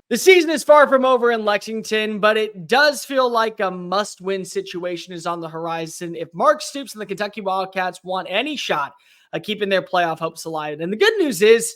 The season is far from over in Lexington, but it does feel like a must-win situation is on the horizon if Mark Stoops and the Kentucky Wildcats want any shot at keeping their playoff hopes alive. And the good news is,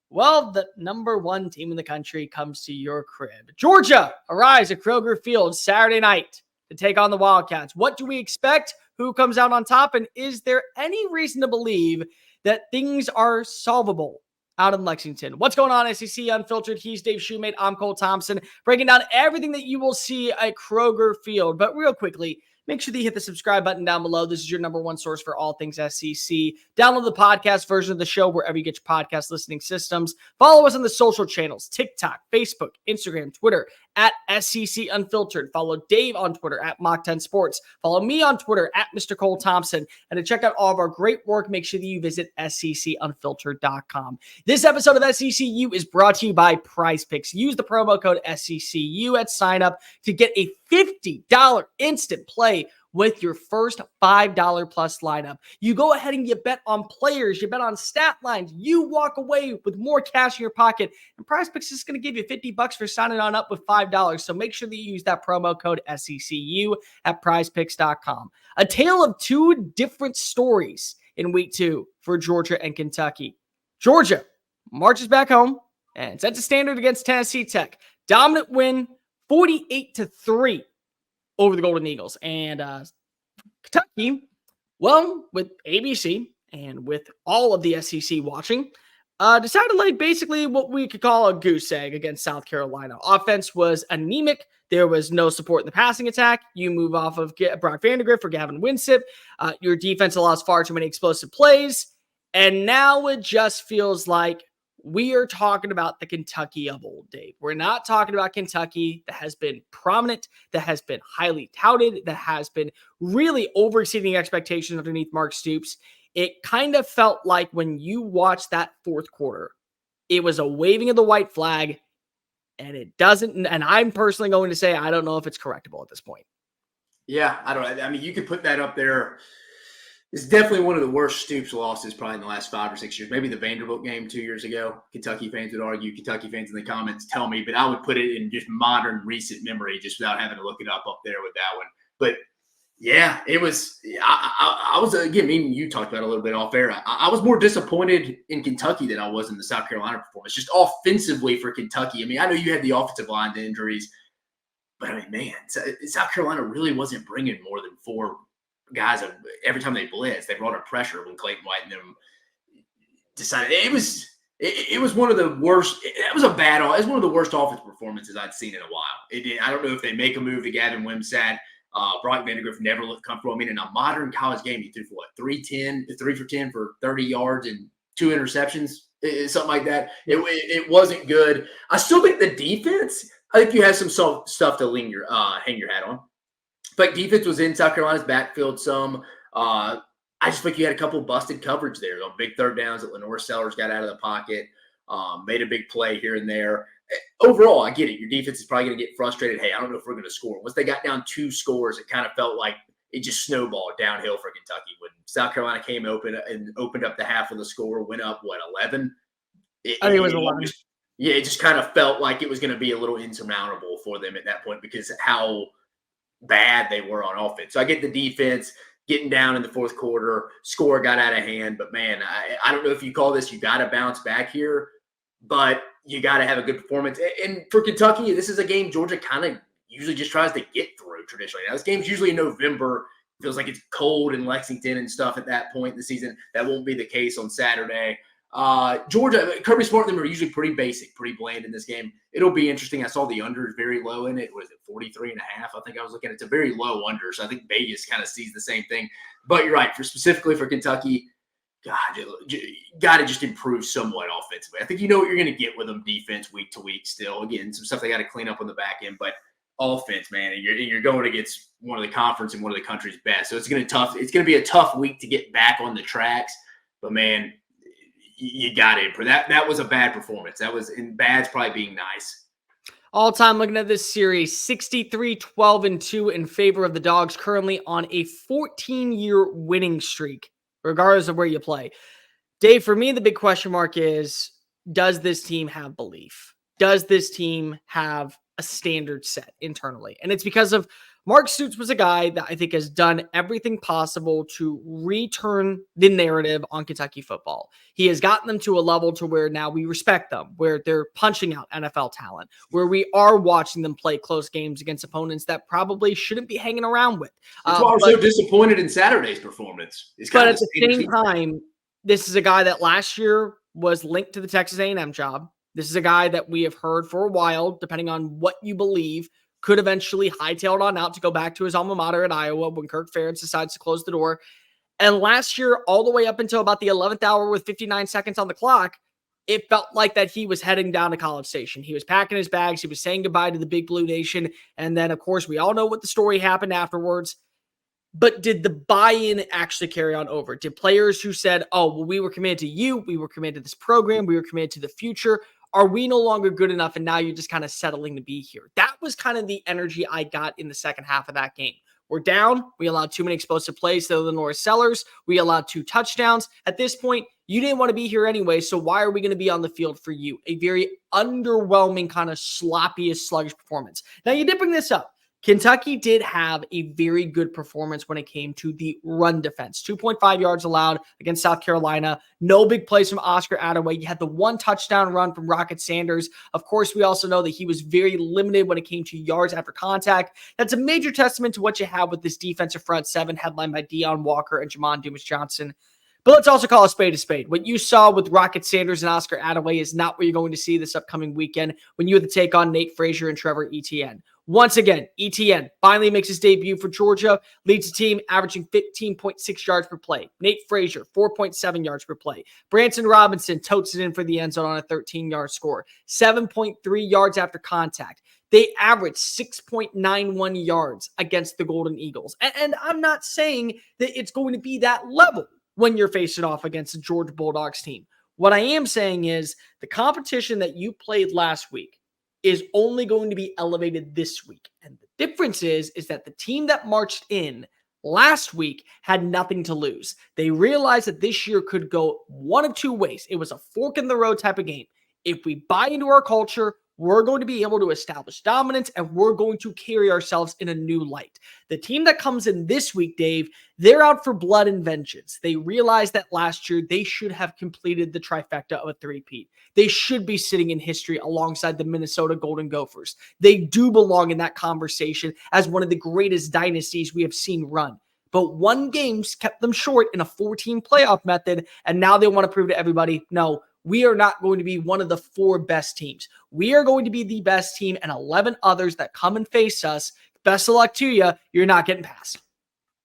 well, the number one team in the country comes to your crib. Georgia arrives at Kroger Field Saturday night to take on the Wildcats. What do we expect? Who comes out on top? And is there any reason to believe that things are solvable out in Lexington? What's going on, SEC Unfiltered? He's Dave Shumate. I'm Cole Thompson, breaking down everything that you will see at Kroger Field. But real quickly, make sure that you hit the subscribe button down below. This is your number one source for all things SEC. Download the podcast version of the show wherever you get your podcast listening systems. Follow us on the social channels, TikTok, Facebook, Instagram, Twitter, at SEC Unfiltered. Follow Dave on Twitter at Mock10 Sports. Follow me on Twitter at Mr. Cole Thompson. And to check out all of our great work, make sure that you visit SECUnfiltered.com. This episode of SECU is brought to you by Prize Picks. Use the promo code SECU at sign up to get a $50 instant play with your first $5 plus lineup. You go ahead and you bet on players, you bet on stat lines, you walk away with more cash in your pocket, and Prize Picks is going to give you $50 for signing on up with $5. So make sure that you use that promo code SECU at prizepicks.com. A tale of two different stories in week 2 for Georgia and Kentucky. Georgia marches back home and sets a standard against Tennessee Tech. Dominant win, 48-3. Over the Golden Eagles. And Kentucky, well, with ABC and with all of the SEC watching, decided like basically what we could call a goose egg against South Carolina. Offense was anemic. There was no support in the passing attack. You move off of Brock Vandergriff or Gavin Winsip. Your defense allows far too many explosive plays. And now it just feels like we are talking about the Kentucky of old, Dave. We're not talking about Kentucky that has been prominent, that has been highly touted, that has been really overexceeding expectations underneath Mark Stoops. It kind of felt like when you watched that fourth quarter, it was a waving of the white flag, and it doesn't. And I'm personally going to say I don't know if it's correctable at this point. Yeah, I mean, you could put that up there. It's definitely one of the worst Stoops losses probably in the last 5 or 6 years. Maybe the Vanderbilt game 2 years ago. Kentucky fans would argue. Kentucky fans in the comments tell me, but I would put it in just modern, recent memory just without having to look it up there with that one. But, yeah, it was – I was, again, me and you talked about it a little bit off air. I was more disappointed in Kentucky than I was in the South Carolina performance, just offensively for Kentucky. I mean, I know you had the offensive line injuries, but, I mean, man, South Carolina really wasn't bringing more than 4 guys every time they blitz. They brought up pressure when Clayton White and them decided. It was one of the worst. It was one of the worst offense performances I'd seen in a while. I don't know if they make a move to Gavin Wimsatt. Brock Vandergriff never looked comfortable. I mean, in a modern college game, he threw for 3 for 10 for 30 yards and 2 interceptions, something like that. It wasn't good. I still think the defense. I think you have some stuff to hang your hat on. But defense was in South Carolina's backfield some. I just think you had a couple busted coverage there on big third downs that Lenore Sellers got out of the pocket, made a big play here and there. Overall, I get it. Your defense is probably going to get frustrated. Hey, I don't know if we're going to score. Once they got down 2 scores, it kind of felt like it just snowballed downhill for Kentucky. When South Carolina came open and opened up the half of the score, went up, 11? I think it was 11. It just kind of felt like it was going to be a little insurmountable for them at that point because how – bad they were on offense. So I get the defense getting down in the fourth quarter, score got out of hand, but man, I don't know if you call this, you got to bounce back here, but you got to have a good performance. And for Kentucky, this is a game Georgia kind of usually just tries to get through traditionally. Now this game's usually in November. It feels like it's cold in Lexington and stuff at that point in the season. That won't be the case on Saturday. Georgia, Kirby Smart and them are usually pretty basic, pretty bland in this game. It'll be interesting. I saw the under is very low in it. Was it 43.5? I think I was looking at it's a very low under. So I think Vegas kind of sees the same thing. But you're right. Specifically for Kentucky, God, you got to just improve somewhat offensively. I think you know what you're going to get with them defense week to week still. Again, some stuff they got to clean up on the back end. But offense, man, and you're going against one of the conference and one of the country's best. So it's going to be a tough week to get back on the tracks. But, man, you got it. That was a bad performance. That was in bad's probably being nice. All time looking at this series, 63-12-2 in favor of the Dogs, currently on a 14-year winning streak, regardless of where you play. Dave, for me, the big question mark is, does this team have belief? does this team have a standard set internally? And it's because of Mark Stoops was a guy that I think has done everything possible to return the narrative on Kentucky football. He has gotten them to a level to where now we respect them, where they're punching out NFL talent, where we are watching them play close games against opponents that probably shouldn't be hanging around with. That's why we're so disappointed in Saturday's performance. But at the same time, this is a guy that last year was linked to the Texas A&M job. This is a guy that we have heard for a while, depending on what you believe, could eventually hightail it on out to go back to his alma mater in Iowa when Kirk Ferentz decides to close the door. And last year, all the way up until about the 11th hour with 59 seconds on the clock, it felt like that he was heading down to College Station. He was packing his bags. He was saying goodbye to the Big Blue Nation. And then, of course, we all know what the story happened afterwards. But did the buy-in actually carry on over? Did players who said, oh, well, we were committed to you, we were committed to this program, we were committed to the future, are we no longer good enough and now you're just kind of settling to be here? That was kind of the energy I got in the second half of that game. We're down. We allowed too many explosive plays to the Norris Sellers. We allowed 2 touchdowns. At this point, you didn't want to be here anyway, so why are we going to be on the field for you? A very underwhelming, kind of sloppiest, sluggish performance. Now, you did bring this up. Kentucky did have a very good performance when it came to the run defense. 2.5 yards allowed against South Carolina. No big plays from Oscar Attaway. You had the 1 touchdown run from Rocket Sanders. Of course, we also know that he was very limited when it came to yards after contact. That's a major testament to what you have with this defensive front 7 headlined by Deion Walker and Jamon Dumas-Johnson. But let's also call a spade a spade. What you saw with Rocket Sanders and Oscar Attaway is not what you're going to see this upcoming weekend when you have to take on Nate Frazier and Trevor Etienne. Once again, Etienne finally makes his debut for Georgia, leads the team averaging 15.6 yards per play. Nate Frazier, 4.7 yards per play. Branson Robinson totes it in for the end zone on a 13-yard score. 7.3 yards after contact. They averaged 6.91 yards against the Golden Eagles. And I'm not saying that it's going to be that level when you're facing off against the Georgia Bulldogs team. What I am saying is the competition that you played last week is only going to be elevated this week. And the difference is that the team that marched in last week had nothing to lose. They realized that this year could go one of 2 ways. It was a fork in the road type of game. If we buy into our culture, we're going to be able to establish dominance and we're going to carry ourselves in a new light. The team that comes in this week, Dave, they're out for blood and vengeance. They realized that last year they should have completed the trifecta of a three-peat. They should be sitting in history alongside the Minnesota Golden Gophers. They do belong in that conversation as one of the greatest dynasties we have seen run. But 1 game's kept them short in a 14 playoff method, and now they want to prove to everybody, no, we are not going to be one of the 4 best teams. We are going to be the best team, and 11 others that come and face us. Best of luck to you. You're not getting past.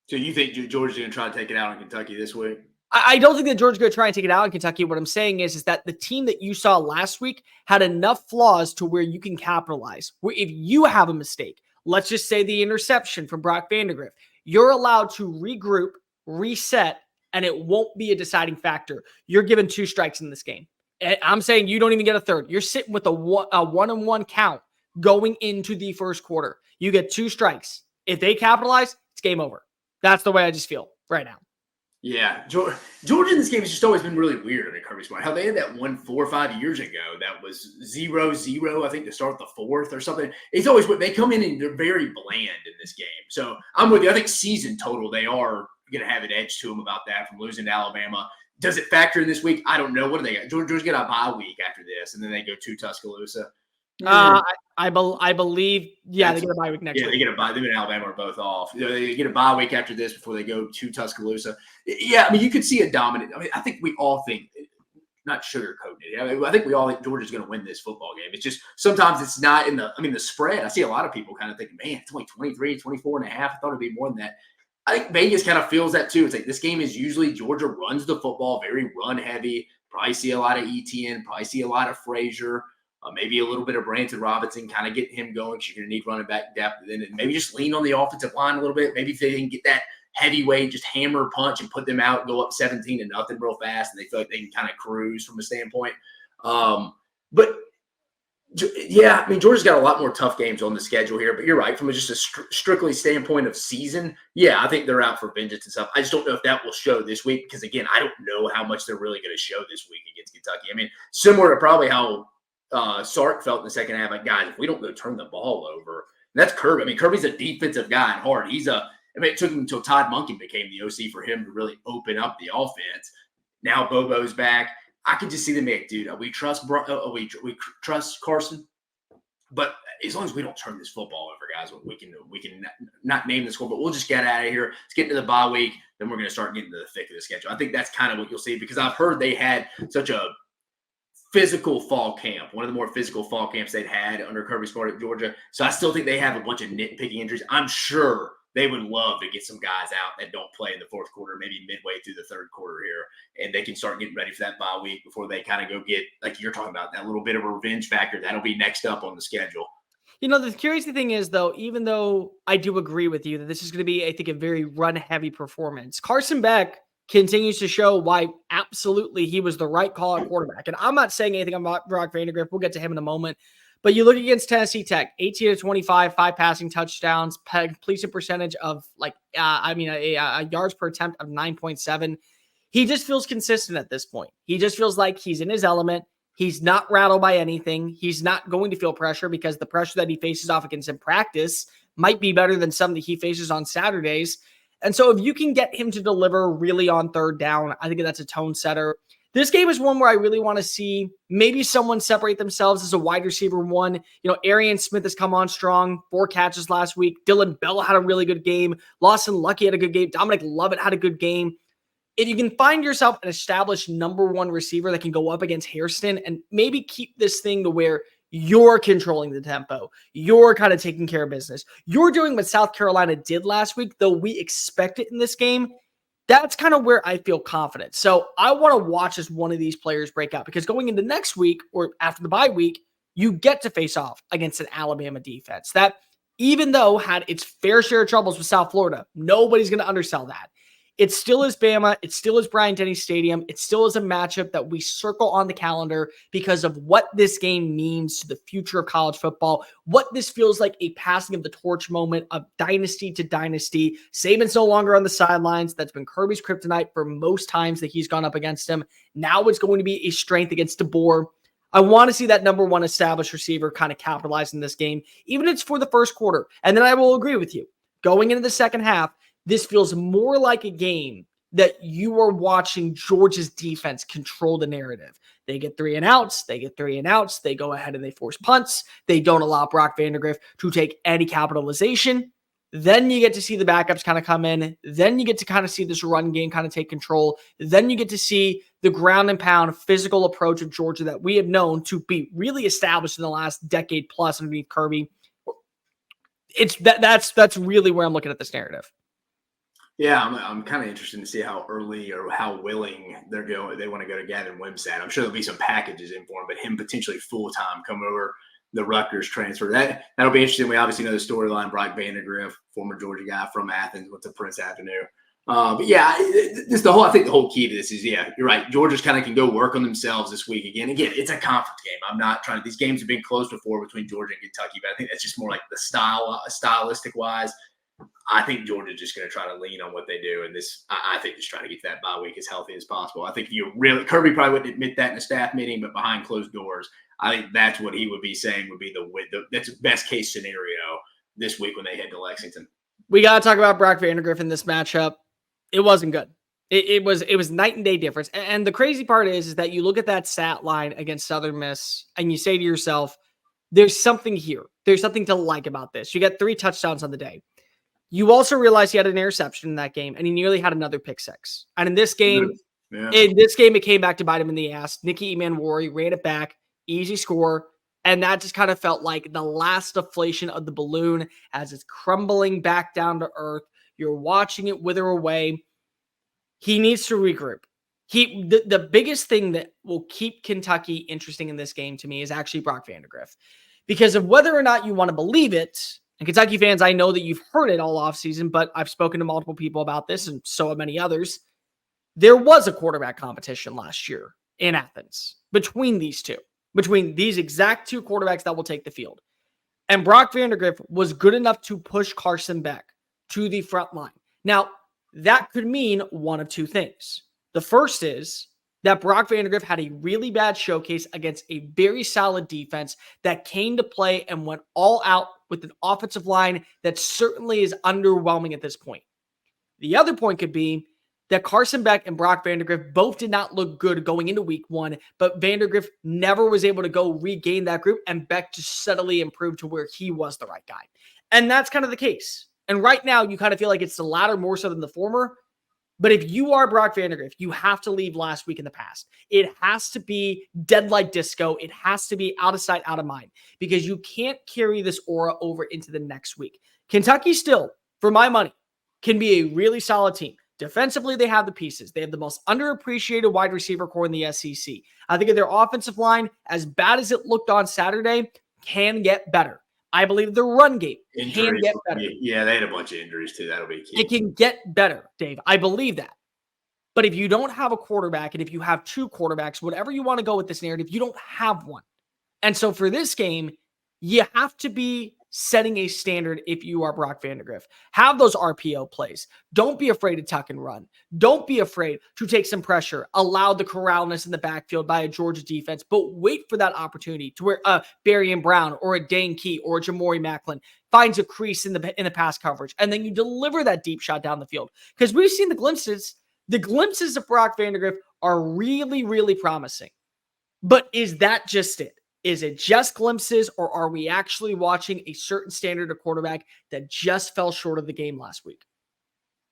So you think Georgia's going to try to take it out on Kentucky this week? I don't think that Georgia's going to try and take it out in Kentucky. What I'm saying is that the team that you saw last week had enough flaws to where you can capitalize. Where if you have a mistake, let's just say the interception from Brock Vandergriff, you're allowed to regroup, reset, and it won't be a deciding factor. You're given 2 strikes in this game. I'm saying you don't even get a third. You're sitting with a 1-on-1 count going into the first quarter. You get 2 strikes. If they capitalize, it's game over. That's the way I just feel right now. Yeah. Georgia in this game has just always been really weird at Kirby Smart. How they had that 1 4 or 5 years ago that was 0-0, I think, to start the 4th or something. It's always what they come in and they're very bland in this game. So I'm with you. I think season total, they are going to have an edge to them about that from losing to Alabama. Does it factor in this week? I don't know. What do they got? Georgia's got a bye week after this, and then they go to Tuscaloosa. I believe, yeah, they get a bye week next week. Yeah, they get a bye. Them and Alabama are both off. They get a bye week after this before they go to Tuscaloosa. Yeah, I mean, you could see a dominant. I mean, I think we all think, not sugarcoating it. I mean, I think we all think Georgia's going to win this football game. It's just sometimes it's not in the. I mean, the spread. I see a lot of people kind of thinking, man, it's only 23, 24 and a half. I thought it'd be more than that. I think Vegas kind of feels that too. It's like this game is usually Georgia runs the football, very run heavy. Probably see a lot of Etienne. Probably see a lot of Frazier. Maybe a little bit of Branson Robinson, kind of getting him going because you're going to need running back depth. And then maybe just lean on the offensive line a little bit. Maybe if they can get that heavyweight, just hammer punch and put them out, go up 17-0 real fast, and they feel like they can kind of cruise from a standpoint. But yeah, I mean, Georgia's got a lot more tough games on the schedule here. But you're right, from just a strictly standpoint of season, yeah, I think they're out for vengeance and stuff. I just don't know if that will show this week because, again, I don't know how much they're really going to show this week against Kentucky. I mean, similar to probably how Sark felt in the second half, like, guys, if we don't go turn the ball over, and that's Kirby. I mean, Kirby's a defensive guy at heart. It took him until Todd Monken became the OC for him to really open up the offense. Now Bobo's back. I could just see them make, dude, we trust we trust Carson, but as long as we don't turn this football over, guys, we can not name the score, but we'll just get out of here. Let's get to the bye week. Then we're going to start getting to the thick of the schedule. I think that's kind of what you'll see, because I've heard they had such a physical fall camp, one of the more physical fall camps they'd had under Kirby Smart at Georgia. So I still think they have a bunch of nitpicky injuries. I'm sure they would love to get some guys out that don't play in the fourth quarter, maybe midway through the third quarter here, and they can start getting ready for that bye week before they kind of go get, like you're talking about, that little bit of a revenge factor. That'll be next up on the schedule. You know, the curious thing is, though, even though I do agree with you that this is going to be, I think, a very run-heavy performance, Carson Beck continues to show why absolutely he was the right call at quarterback. And I'm not saying anything about Brock Vandergriff. We'll get to him in a moment. But you look against Tennessee Tech, 18 to 25, 5 passing touchdowns, completion percentage of a yards per attempt of 9.7. He just feels consistent at this point. He just feels like he's in his element. He's not rattled by anything. He's not going to feel pressure, because the pressure that he faces off against in practice might be better than some that he faces on Saturdays. And so if you can get him to deliver really on third down, I think that's a tone setter. This game is one where I really want to see maybe someone separate themselves as a wide receiver one. You know, Arian Smith has come on strong, 4 catches last week. Dylan Bell had a really good game. Lawson Lucky had a good game. Dominic Lovett had a good game. If you can find yourself an established number one receiver that can go up against Hairston and maybe keep this thing to where you're controlling the tempo, you're kind of taking care of business, you're doing what South Carolina did last week, though we expect it in this game, that's kind of where I feel confident. So I want to watch as one of these players break out, because going into next week or after the bye week, you get to face off against an Alabama defense that, even though had its fair share of troubles with South Florida, nobody's going to undersell that. It still is Bama. It still is Bryant-Denny Stadium. It still is a matchup that we circle on the calendar because of what this game means to the future of college football, what this feels like a passing of the torch moment of dynasty to dynasty. Saban's no longer on the sidelines. That's been Kirby's kryptonite for most times that he's gone up against him. Now it's going to be a strength against DeBoer. I want to see that number one established receiver kind of capitalize in this game, even if it's for the first quarter. And then I will agree with you. Going into the second half, this feels more like a game that you are watching Georgia's defense control the narrative. They get 3 and outs. They get 3 and outs. They go ahead and they force punts. They don't allow Brock Vandergriff to take any capitalization. Then you get to see the backups kind of come in. Then you get to kind of see this run game kind of take control. Then you get to see the ground and pound physical approach of Georgia that we have known to be really established in the last decade plus underneath Kirby. That's really where I'm looking at this narrative. Yeah, I'm kind of interested to see how early or how willing they want to go to Gavin Wimsatt. I'm sure there'll be some packages in for him, but him potentially full-time come over the Rutgers transfer. That'll be interesting. We obviously know the storyline. Brock Vandergriff, former Georgia guy from Athens, went to Prince Avenue. But yeah, I think the whole key to this is, yeah, you're right. Georgia's kind of can go work on themselves this week again. Again, it's a conference game. I'm not trying to. These games have been close before between Georgia and Kentucky, but I think that's just more like the stylistic wise. I think Georgia's just going to try to lean on what they do, and I think just trying to get that bye week as healthy as possible. I think Kirby probably wouldn't admit that in a staff meeting, but behind closed doors, I think that's what he would be saying would be that's the best case scenario this week when they head to Lexington. We got to talk about Brock Vandergriff in this matchup. It wasn't good. It was night and day difference. And the crazy part is that you look at that stat line against Southern Miss and you say to yourself, there's something here. There's something to like about this. You got 3 touchdowns on the day. You also realize he had an interception in that game, and he nearly had another pick six. And in this game, it came back to bite him in the ass. Nicky Emanwari ran it back, easy score, and that just kind of felt like the last deflation of the balloon as it's crumbling back down to earth. You're watching it wither away. He needs to regroup. The biggest thing that will keep Kentucky interesting in this game to me is actually Brock Vandergriff. Because of whether or not you want to believe it, and Kentucky fans, I know that you've heard it all offseason, but I've spoken to multiple people about this, and so have many others. There was a quarterback competition last year in Athens between these exact 2 quarterbacks that will take the field. And Brock Vandergriff was good enough to push Carson Beck to the front line. Now, that could mean one of 2 things. The first is that Brock Vandergriff had a really bad showcase against a very solid defense that came to play and went all out with an offensive line that certainly is underwhelming at this point. The other point could be that Carson Beck and Brock Vandergriff both did not look good going into week one, but Vandergriff never was able to go regain that group, and Beck just steadily improved to where he was the right guy. And that's kind of the case. And right now, you kind of feel like it's the latter more so than the former. But if you are Brock Vandergriff, you have to leave last week in the past. It has to be dead like disco. It has to be out of sight, out of mind, because you can't carry this aura over into the next week. Kentucky still, for my money, can be a really solid team. Defensively, they have the pieces. They have the most underappreciated wide receiver core in the SEC. I think their offensive line, as bad as it looked on Saturday, can get better. I believe the run game can get better. Yeah, they had a bunch of injuries too. That'll be key. It can get better, Dave. I believe that. But if you don't have a quarterback, and if you have two quarterbacks, whatever you want to go with this narrative, you don't have one. And so for this game, you have to be setting a standard if you are Brock Vandergriff. Have those RPO plays. Don't be afraid to tuck and run. Don't be afraid to take some pressure. Allow the corralness in the backfield by a Georgia defense, but wait for that opportunity to where Barrion Brown or a Dane Key or a Jamori Macklin finds a crease in the pass coverage, and then you deliver that deep shot down the field. Because we've seen the glimpses. The glimpses of Brock Vandergriff are really, really promising. But is that just it? Is it just glimpses, or are we actually watching a certain standard of quarterback that just fell short of the game last week?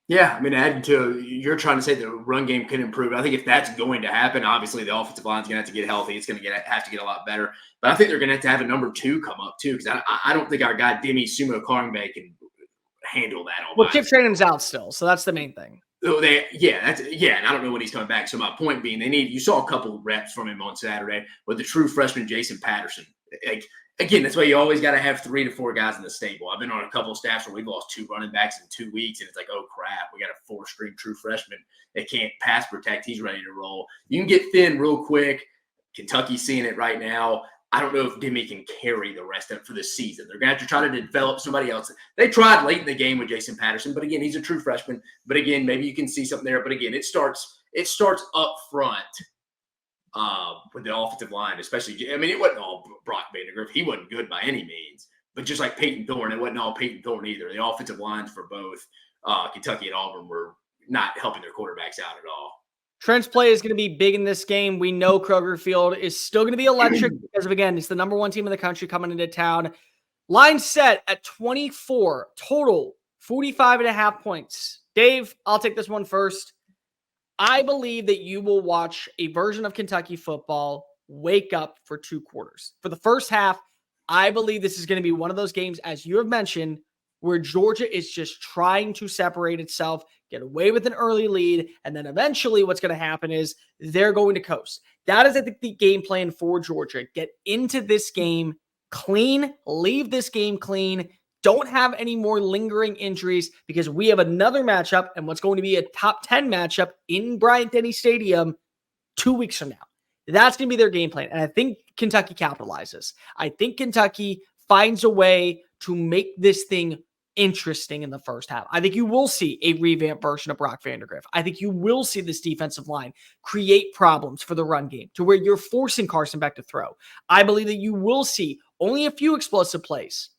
Yeah, I mean, adding to, you're trying to say the run game can improve. I think if that's going to happen, obviously the offensive line's going to have to get healthy. It's going to have to get a lot better. But I think they're going to have a number 2 come up too, because I don't think our guy Demi Sumo Karingbe can handle that. Well, Chip Trainum's out still, so that's the main thing. Oh, and I don't know when he's coming back. So my point being, you saw a couple of reps from him on Saturday with the true freshman Jason Patterson. Like, again, that's why you always got to have 3 to 4 guys in the stable. I've been on a couple of staffs where we've lost 2 running backs in 2 weeks, and it's like, oh crap, we got a 4-string true freshman that can't pass protect. He's ready to roll. You can get thin real quick. Kentucky's seeing it right now. I don't know if Demi can carry the rest of it for the season. They're going to have to try to develop somebody else. They tried late in the game with Jason Patterson, but again, he's a true freshman. But again, maybe you can see something there. But again, it starts up front with the offensive line, especially. I mean, it wasn't all Brock Vandergriff. He wasn't good by any means. But just like Peyton Thorne, it wasn't all Peyton Thorne either. The offensive lines for both Kentucky and Auburn were not helping their quarterbacks out at all. Trent's play is going to be big in this game. We know Kroger Field is still going to be electric because of, again, it's the number 1 team in the country coming into town. Line set at 24, total 45.5 points. Dave, I'll take this one first. I believe that you will watch a version of Kentucky football wake up for 2 quarters. For the first half, I believe this is going to be one of those games, as you have mentioned, where Georgia is just trying to separate itself, get away with an early lead, and then eventually what's going to happen is they're going to coast. That is, I think, the game plan for Georgia. Get into this game clean, leave this game clean, don't have any more lingering injuries, because we have another matchup, and what's going to be a top 10 matchup in Bryant-Denny Stadium 2 weeks from now. That's going to be their game plan, and I think Kentucky capitalizes. I think Kentucky finds a way to make this thing interesting in the first half. I think you will see a revamped version of Brock Vandergriff. I think you will see this defensive line create problems for the run game to where you're forcing Carson Beck to throw. I believe that you will see only a few explosive plays.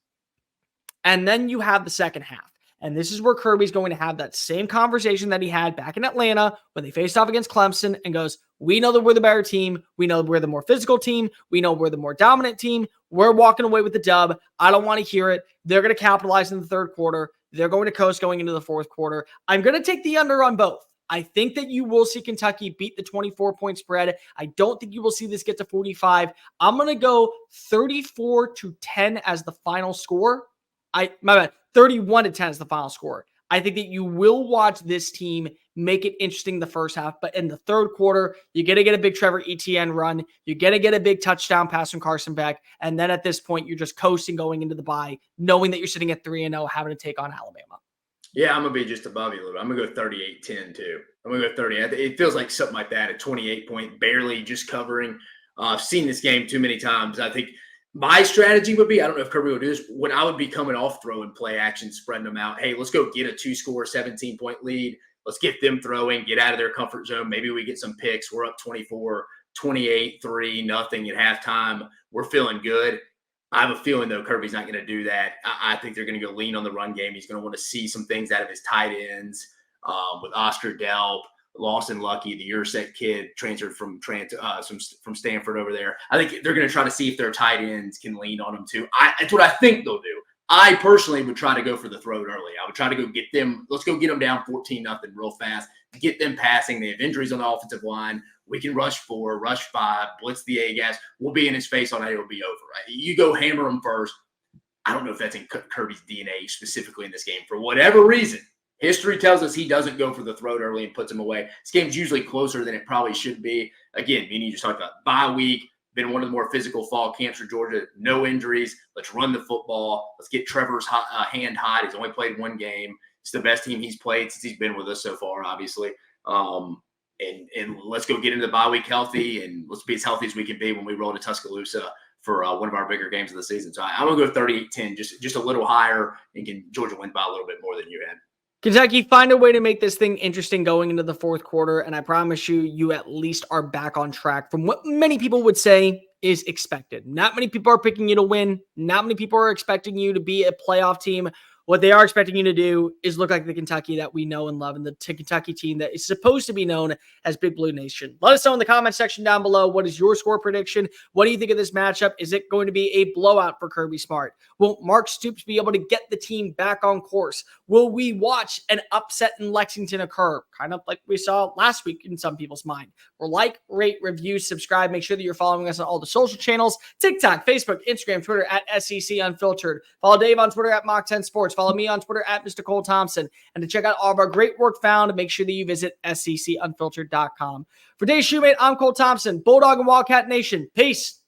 And then you have the second half. And this is where Kirby's going to have that same conversation that he had back in Atlanta when they faced off against Clemson and goes, we know that we're the better team. We know we're the more physical team. We know we're the more dominant team. We're walking away with the dub. I don't want to hear it. They're going to capitalize in the third quarter. They're going to coast going into the fourth quarter. I'm going to take the under on both. I think that you will see Kentucky beat the 24-point spread. I don't think you will see this get to 45. I'm going to go 34-10 as the final score. 31-10 is the final score. I think that you will watch this team make it interesting the first half, but in the third quarter, you're going to get a big Trevor Etienne run. You're going to get a big touchdown pass from Carson Beck. And then at this point, you're just coasting going into the bye, knowing that you're sitting at 3-0, having to take on Alabama. Yeah, I'm going to be just above you a little bit. I'm going to go 38-10 too. I'm going to go 30. It feels like something like that, a 28-point, barely just covering. I've seen this game too many times. I think my strategy would be, I don't know if Kirby would do this, when I would be coming off throwing play action, spreading them out. Hey, let's go get a 2-score, 17-point lead. Let's get them throwing, get out of their comfort zone. Maybe we get some picks. We're up 24, 28, 3, nothing at halftime. We're feeling good. I have a feeling, though, Kirby's not going to do that. I think they're going to go lean on the run game. He's going to want to see some things out of his tight ends with Oscar Delp, Lawson Lucky, the Ursek kid transferred from Stanford over there. I think they're going to try to see if their tight ends can lean on them, too. That's what I think they'll do. I personally would try to go for the throw early. I would try to go get them. Let's go get them down 14-0 real fast. Get them passing. They have injuries on the offensive line. We can rush 4, rush 5, blitz the A-gas. We'll be in his face all night. It'll be over. Right? You go hammer him first. I don't know if that's in Kirby's DNA specifically in this game. For whatever reason, history tells us he doesn't go for the throw early and puts him away. This game's usually closer than it probably should be. Again, you just talked about bye week. Been one of the more physical fall camps for Georgia. No injuries. Let's run the football. Let's get Trevor's hand hot. He's only played one game. It's the best team he's played since he's been with us so far, obviously. And let's go get into the bye week healthy, and let's be as healthy as we can be when we roll to Tuscaloosa for one of our bigger games of the season. So I'm going to go 38-10, just a little higher, and can Georgia win by a little bit more than you had. Kentucky, find a way to make this thing interesting going into the fourth quarter, and I promise you at least are back on track from what many people would say is expected. Not many people are picking you to win. Not many people are expecting you to be a playoff team. What they are expecting you to do is look like the Kentucky that we know and love, and the Kentucky team that is supposed to be known as Big Blue Nation. Let us know in the comment section down below. What is your score prediction? What do you think of this matchup? Is it going to be a blowout for Kirby Smart? Will Mark Stoops be able to get the team back on course? Will we watch an upset in Lexington occur? Kind of like we saw last week in some people's mind. Or like, rate, review, subscribe. Make sure that you're following us on all the social channels. TikTok, Facebook, Instagram, Twitter at SEC Unfiltered. Follow Dave on Twitter at Mach10 Sports. Follow me on Twitter at Mr. Cole Thompson. And to check out all of our great work found, make sure that you visit SECUnfiltered.com. For Dave Shumate, I'm Cole Thompson. Bulldog and Wildcat Nation. Peace.